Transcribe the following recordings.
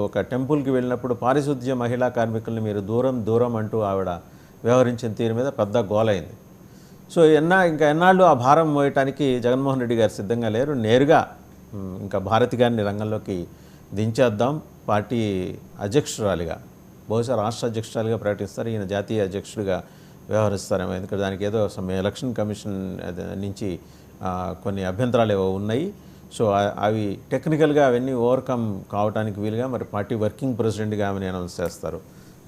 ఒక టెంపుల్కి వెళ్ళినప్పుడు పారిశుద్ధ్య మహిళా కార్మికుల్ని మీరు దూరం దూరం అంటూ ఆవిడ వ్యవహరించిన తీరు మీద పెద్ద గోలైంది. సో ఇంకా ఎన్నాళ్ళు ఆ భారం మోయటానికి జగన్మోహన్ రెడ్డి గారు సిద్ధంగా లేరు. నేరుగా ఇంకా భారతి గారిని రంగంలోకి దించేద్దాం, పార్టీ అధ్యక్షురాలిగా, బహుశా రాష్ట్ర అధ్యక్షురాలిగా ప్రకటిస్తారు, ఈయన జాతీయ అధ్యక్షుడిగా వ్యవహరిస్తారేమో. ఎందుకంటే దానికి ఏదో ఎలక్షన్ కమిషన్ నుంచి కొన్ని అభ్యంతరాలు ఏవో ఉన్నాయి. సో అవి టెక్నికల్గా అవన్నీ ఓవర్కమ్ కావడానికి వీలుగా మరి పార్టీ వర్కింగ్ ప్రెసిడెంట్గా ఆమెను అనౌన్స్ చేస్తారు.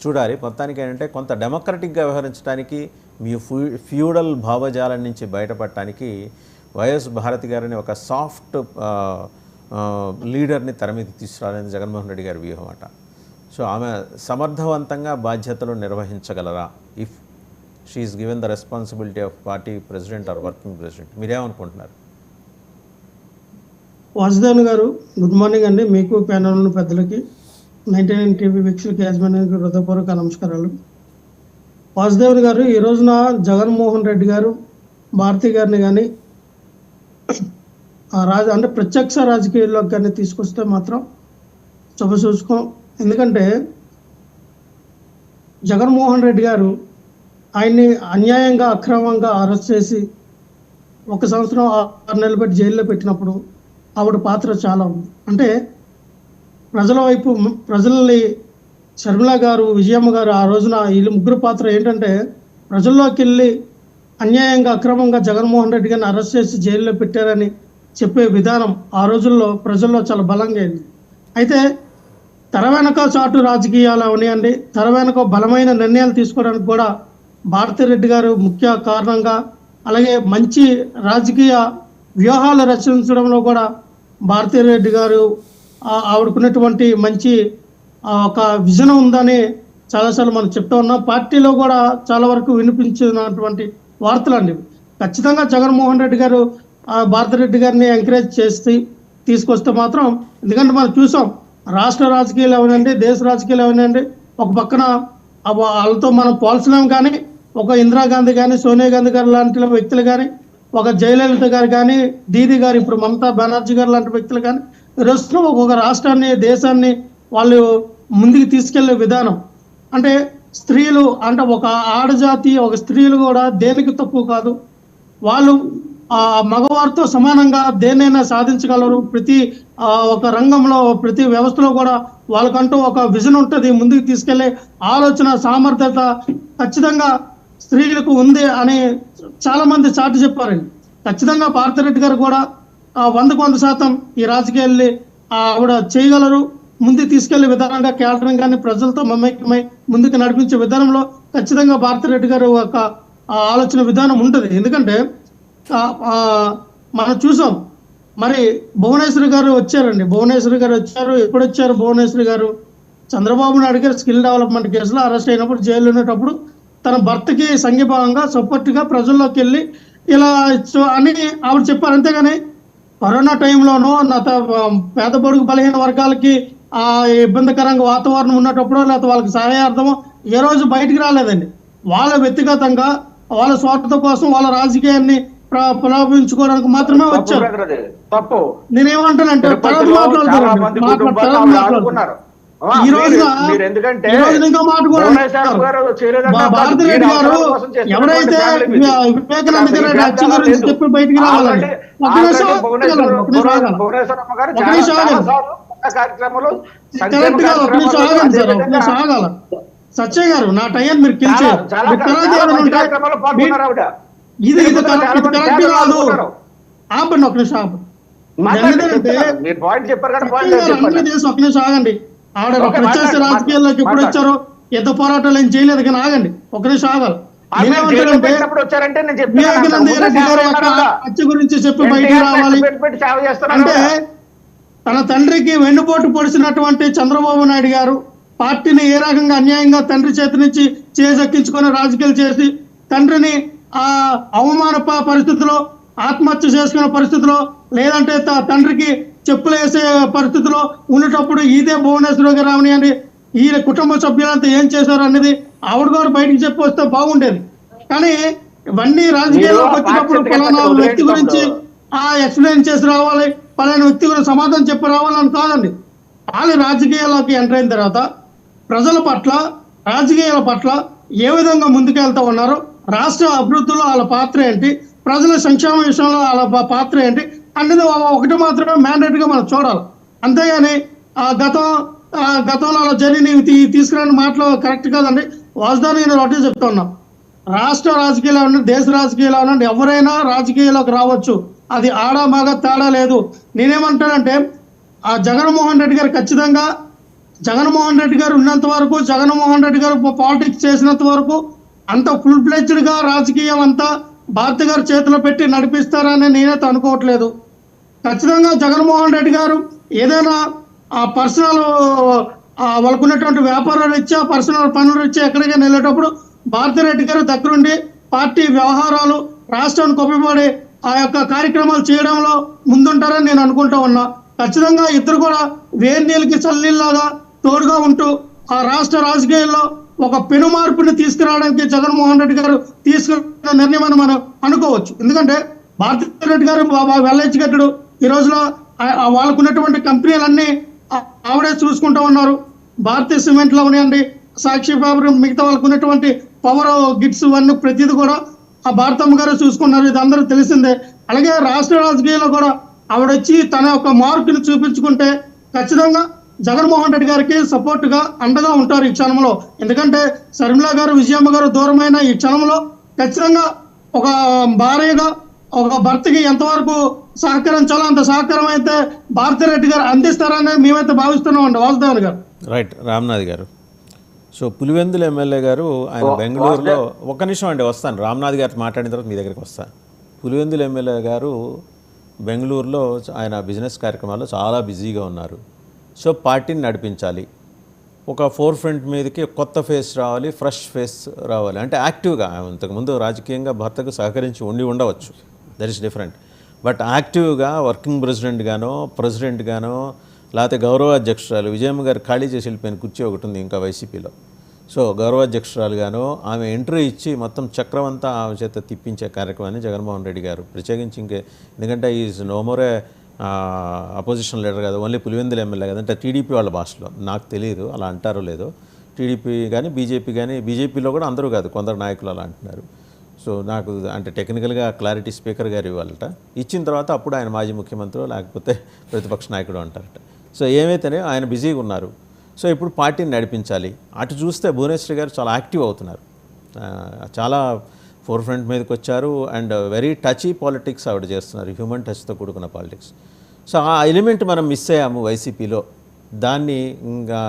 చూడాలి. మొత్తానికి ఏంటంటే కొంత డెమోక్రటిక్గా వ్యవహరించడానికి, మీ ఫ్యూడల్ భావజాలం నుంచి బయటపడటానికి వైఎస్ భారతి గారిని ఒక సాఫ్ట్ లీడర్ని తెర మీద తీసుకురాలని జగన్మోహన్ రెడ్డి గారి వ్యూహం అట. సో ఆమె సమర్థవంతంగా బాధ్యతలు నిర్వహించగలరా if she's given the responsibility of party president or working president? మీరేమనుకుంటున్నారు? వాసుదేవన్ గారు, గుడ్ మార్నింగ్ అండి. మీకు ప్యానల్ పెద్దలకి, 99 టీవీ వీక్షకులకి, యాజమాన్యానికి హృదయపూర్వక నమస్కారాలు. వాసుదేవన్ గారు, ఈ రోజున జగన్మోహన్ రెడ్డి గారు భారతి గారిని కానీ అంటే ప్రత్యక్ష రాజకీయాల్లోకి కానీ తీసుకొస్తే మాత్రం శుభసూచకం. ఎందుకంటే జగన్మోహన్ రెడ్డి గారు ఆయన్ని అన్యాయంగా అక్రమంగా అరెస్ట్ చేసి 1 సంవత్సరం 6 నెలలు పెట్టి జైల్లో పెట్టినప్పుడు ఆవిడ పాత్ర చాలా ఉంది. అంటే ప్రజల వైపు, ప్రజల్ని, షర్మిల గారు, విజయమ్మ గారు, ఆ రోజున వీళ్ళు ముగ్గురు పాత్ర ఏంటంటే ప్రజల్లోకి వెళ్ళి అన్యాయంగా అక్రమంగా జగన్మోహన్ రెడ్డి గారిని అరెస్ట్ చేసి జైల్లో పెట్టారని చెప్పే విధానం ఆ రోజుల్లో ప్రజల్లో చాలా బలంగా అయింది. అయితే తెర వెనక చాటు రాజకీయాలు అవనియండి, తెర వెనక బలమైన నిర్ణయాలు తీసుకోవడానికి కూడా భారతిరెడ్డి గారు ముఖ్య కారణంగా, అలాగే మంచి రాజకీయ వ్యూహాలు రచించడంలో కూడా భారతిరెడ్డి గారు ఆవిడకున్నటువంటి మంచి ఒక విజన్ ఉందని చాలాసార్లు మనం చెప్తా ఉన్నాం. పార్టీలో కూడా చాలా వరకు వినిపించినటువంటి వార్తలు అండి. ఖచ్చితంగా జగన్మోహన్ రెడ్డి గారు భారతిరెడ్డి గారిని ఎంకరేజ్ చేసి తీసుకొస్తే మాత్రం, ఎందుకంటే మనం చూసాం రాష్ట్ర రాజకీయాలు ఏమనండి, దేశ రాజకీయాలు ఏమనండి, ఒక పక్కన వాళ్ళతో మనం పోల్చలేం. కానీ ఒక ఇందిరాగాంధీ కానీ, సోనియా గాంధీ గారు లాంటి వ్యక్తులు కానీ, ఒక జయలలిత గారు కానీ, దీదీ గారు, ఇప్పుడు మమతా బెనర్జీ గారు లాంటి వ్యక్తులు కానీ, ప్రస్తుతం ఒక్కొక్క రాష్ట్రాన్ని, దేశాన్ని వాళ్ళు ముందుకు తీసుకెళ్లే విధానం, అంటే స్త్రీలు, అంటే ఒక ఆడజాతి, ఒక స్త్రీలు కూడా దేనికి తక్కువ కాదు. వాళ్ళు మగవారితో సమానంగా దేన్నైనా సాధించగలరు. ప్రతి ఒక రంగంలో, ప్రతి వ్యవస్థలో కూడా వాళ్ళకంటూ ఒక విజన్ ఉంటుంది. ముందుకు తీసుకెళ్లే ఆలోచన, సామర్థ్యత ఖచ్చితంగా స్త్రీలకు ఉంది అని చాలా మంది చాటి చెప్పారండి. ఖచ్చితంగా భారతిరెడ్డి గారు కూడా 100% ఈ రాజకీయాల్ని ఆవిడ చేయగలరు. ముందుకు తీసుకెళ్లే విధానంగా కేటరింగ్ కానీ ప్రజలతో మమేకమై ముందుకు నడిపించే విధానంలో ఖచ్చితంగా భారతిరెడ్డి గారు ఒక ఆలోచన విధానం ఉంటుంది. ఎందుకంటే మనం చూసాం, మరి భువనేశ్వరి గారు వచ్చారండి. భువనేశ్వరి గారు వచ్చారు. ఎప్పుడు వచ్చారు భువనేశ్వరి గారు? చంద్రబాబు నాయుడు గారు స్కిల్ డెవలప్మెంట్ కేసులో అరెస్ట్ అయినప్పుడు, జైలు ఉన్నప్పుడు తన భర్తకి సంఘీభావంగా సపోర్ట్గా ప్రజల్లోకి వెళ్ళి ఇలా అని ఆవిడ చెప్పారు. అంతేగాని కరోనా టైంలోనూ పేద బడుగు బలహీన వర్గాలకి ఇబ్బందికరంగా వాతావరణం ఉన్నప్పుడు, లేకపోతే వాళ్ళకి సహాయార్థమో ఏ రోజు బయటికి రాలేదండి. వాళ్ళ వ్యక్తిగతంగా, వాళ్ళ స్వార్థ కోసం, వాళ్ళ రాజకీయాన్ని ప్రలోభించుకోవడానికి మాత్రమే వచ్చారు. నేనేమంటానంటే ఈ రోజున ఇంకా మాట కూడా భారతిరెడ్డి గారు ఎవరైతే వివేకానంద గారి హత్య గురించి చెప్పి బయటికి రావాలండి. సత్యయ్య గారు, నా టైం మీరు గెలిచారు. ఇది కరెక్ట్ కాదు. ఆపండి, ఒక నిమిషం ఆపండి. ఒక నిమిషం ఆగండి. ఆవిడ ప్రత్యక్ష రాజకీయాల్లోకి ఎప్పుడు వచ్చారో, యుద్ధ పోరాటాలు ఏం చేయలేదు. కానీ ఆగండి, ఒక నిమిషం ఆగాలి. నేనేమంటానంటే వివేకానంద రెడ్డి గారి హత్య గురించి చెప్పి బయటికి రావాలి అంటే, తన తండ్రికి వెన్నుపోటు పొడిచినటువంటి చంద్రబాబు నాయుడు గారు పార్టీని ఏ రకంగా అన్యాయంగా తండ్రి చేతి నుంచి చేజెక్కించుకొని రాజకీయాలు చేసి, తండ్రిని అవమాన పరిస్థితిలో, ఆత్మహత్య చేసుకునే పరిస్థితిలో, లేదంటే తండ్రికి చెప్పులు వేసే పరిస్థితిలో ఉన్నప్పుడు ఇదే భువనేశ్వరి గారు అవనియండి, ఈ కుటుంబ సభ్యులంతా ఏం చేశారు అనేది ఆవిడ గారు బయటికి చెప్పి వస్తే బాగుండేది. కానీ ఇవన్నీ రాజకీయాల్లోకి వచ్చినప్పుడు పలానా వ్యక్తి గురించి ఎక్స్ప్లెయిన్ చేసి రావాలి, పలానా వ్యక్తి గురించి సమాధానం చెప్పి రావాలని కాదండి. వాళ్ళు రాజకీయాల్లోకి ఎంటర్ అయిన తర్వాత ప్రజల పట్ల, రాజకీయాల పట్ల ఏ విధంగా ముందుకెళ్తా ఉన్నారు, రాష్ట్ర అభివృద్ధిలో వాళ్ళ పాత్ర ఏంటి, ప్రజల సంక్షేమ విషయంలో వాళ్ళ పాత్ర ఏంటి అనేది ఒకటి మాత్రమే మ్యాండేట్ గా మనం చూడాలి. అంతేగాని గతంలో అలా జరిగినవి తీసుకురాని మాటలు కరెక్ట్ కాదండి. వాస్తవాన్ని నేను ఒకటే చెప్తా ఉన్నా, రాష్ట్ర రాజకీయాలు ఉండండి, దేశ రాజకీయాలు ఉండండి, ఎవరైనా రాజకీయాల్లోకి రావచ్చు. అది ఆడ మగ తేడా లేదు. నేనేమంటానంటే ఆ జగన్మోహన్ రెడ్డి గారు ఖచ్చితంగా, జగన్మోహన్ రెడ్డి గారు ఉన్నంత వరకు, జగన్మోహన్ రెడ్డి గారు పాలిటిక్స్ చేసినంత వరకు అంత ఫుల్ ఫ్లెడ్జ్డ్ గా రాజకీయం అంతా భారతి గారి చేతిలో పెట్టి నడిపిస్తారని నేనైతే అనుకోవట్లేదు. ఖచ్చితంగా జగన్మోహన్ రెడ్డి గారు ఏదైనా ఆ పర్సనల్ వాళ్ళకున్నటువంటి వ్యాపారాలు ఇచ్చా, పర్సనల్ పనులు ఇచ్చా ఎక్కడికైనా వెళ్ళేటప్పుడు భారతిరెడ్డి గారు దగ్గరుండి పార్టీ వ్యవహారాలు, రాష్ట్రానికి ఉపయోగపడే ఆ యొక్క కార్యక్రమాలు చేయడంలో ముందుంటారని నేను అనుకుంటా ఉన్నా. ఖచ్చితంగా ఇద్దరు కూడా వేరు నీళ్ళకి చల్లనీళ్ళలాగా తోడుగా ఉంటూ ఆ రాష్ట్ర రాజకీయాల్లో ఒక పెను మార్పుని తీసుకురావడానికి జగన్మోహన్ రెడ్డి గారు తీసుకున్న నిర్ణయం అని మనం అనుకోవచ్చు. ఎందుకంటే భారతిరెడ్డి గారు వెల్ ఎడ్యుకేటెడ్, ఈ రోజులో వాళ్ళకు ఉన్నటువంటి కంపెనీలన్నీ ఆవిడే చూసుకుంటూ ఉన్నారు. భారతీయ సిమెంట్ లో ఉన్నాయండి, సాక్షి పేపర్, మిగతా వాళ్ళకు ఉన్నటువంటి పవర్ గిట్స్ అన్ని ప్రతిదీ కూడా ఆ భారతమ్మ గారు చూసుకున్నారు. ఇది అందరూ తెలిసిందే. అలాగే రాష్ట్ర రాజకీయాల్లో కూడా ఆవిడ వచ్చి తన యొక్క మార్కుని చూపించుకుంటే ఖచ్చితంగా జగన్మోహన్ రెడ్డి గారికి సపోర్ట్ గా అండగా ఉంటారు ఈ క్షణంలో. ఎందుకంటే శర్మిల గారు, విజయమ్మ గారు దూరమైన ఈ క్షణంలో ఖచ్చితంగా ఒక భార్యగా, ఒక భర్తకి ఎంతవరకు సహకరించాలో అంత సహకారం అయితే భారతిరెడ్డి గారు అందిస్తారని మేమైతే భావిస్తున్నామండి వాసుదేవన్ గారు. రైట్, రామ్నాథ్ గారు. సో పులివెందుల ఎమ్మెల్యే గారు ఆయన బెంగళూరులో, ఒక్క నిమిషం అండి వస్తాను, రామ్నాథ్ గారు మాట్లాడిన తర్వాత మీ దగ్గరికి వస్తాను. పులివెందుల ఎమ్మెల్యే గారు బెంగళూరులో ఆయన బిజినెస్ కార్యక్రమాల్లో చాలా బిజీగా ఉన్నారు. సో పార్టీని నడిపించాలి, ఒక ఫోర్ ఫ్రంట్ మీదకి కొత్త ఫేస్ రావాలి, ఫ్రెష్ ఫేస్ రావాలి అంటే యాక్టివ్గా. ఇంతకుముందు రాజకీయంగా భర్తకు సహకరించి ఉండవచ్చు, దట్ ఈస్ డిఫరెంట్. బట్ యాక్టివ్గా వర్కింగ్ ప్రెసిడెంట్ గానో లేకపోతే గౌరవ అధ్యక్షురాలు విజయమ్మ గారు ఖాళీ చేసి వెళ్ళిపోయిన కుర్చీ ఒకటి ఉంది ఇంకా వైసీపీలో. సో గౌరవాధ్యక్షురాలుగాను ఆమె ఎంట్రీ ఇచ్చి మొత్తం చక్రమంతా ఆమె చేత తిప్పించే కార్యక్రమాన్ని జగన్మోహన్ రెడ్డి గారు ప్రత్యేకించి ఎందుకంటే is no more opposition leader కాదు, ఓన్లీ పులివెందుల ఎమ్మెల్యే కదా, అంటే టీడీపీ వాళ్ళ భాషలో, నాకు తెలియదు అలా అంటారో లేదో. టీడీపీ కానీ బీజేపీ కానీ, బీజేపీలో కూడా అందరూ కాదు, కొందరు నాయకులు అలా అంటున్నారు. సో నాకు అంటే టెక్నికల్గా క్లారిటీ స్పీకర్ గారు ఇవ్వాలట, ఇచ్చిన తర్వాత అప్పుడు ఆయన మాజీ ముఖ్యమంత్రి లేకపోతే ప్రతిపక్ష నాయకుడు అంటారట. సో ఏమైతేనే ఆయన బిజీగా ఉన్నారు. సో ఇప్పుడు పార్టీని నడిపించాలి. అటు చూస్తే భువనేశ్వరి గారు చాలా యాక్టివ్ అవుతున్నారు, చాలా ఫోర్ ఫ్రంట్ మీదకి వచ్చారు. అండ్ వెరీ టచీ పాలిటిక్స్ ఆవిడ చేస్తున్నారు, హ్యూమన్ టచ్తో కూడుకున్న పాలిటిక్స్. సో ఆ ఎలిమెంట్ మనం మిస్ అయ్యాము వైసీపీలో. దాన్ని ఇంకా